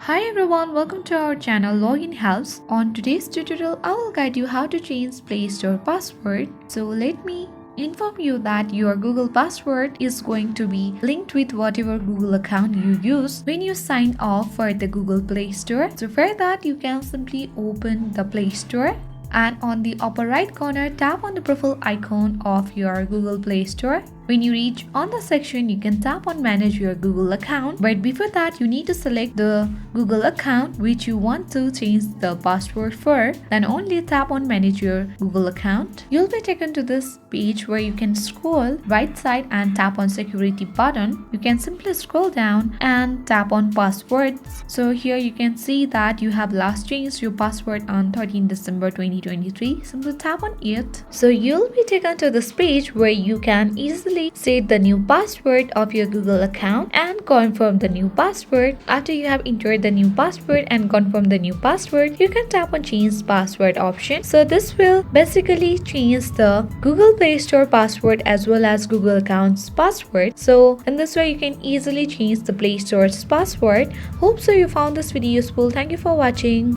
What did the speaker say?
Hi everyone, welcome to our channel Login Helps. On today's tutorial, I will guide you how to change Play Store password. So let me inform you that your Google password is going to be linked with whatever Google account you use when you sign off for the Google Play Store. So for that, you can simply open the Play Store and on the upper right corner, tap on the profile icon of your Google Play Store. When you reach on the section, you can tap on manage your Google account, but before that you need to select the Google account which you want to change the password for. Then only tap on manage your Google account. You'll be taken to this page where you can scroll right side and tap on security button. You can simply scroll down and tap on passwords. So here you can see that you have last changed your password on 13 December 2023. Simply tap on it. So you'll be taken to this page where you can easily set the new password of your Google account and confirm the new password. After you have entered the new password and confirm the new password, you can tap on change password option. So this will basically change the Google Play Store password as well as Google account's password. So in this way you can easily change the Play Store's password. Hope so you found this video useful. Thank you for watching.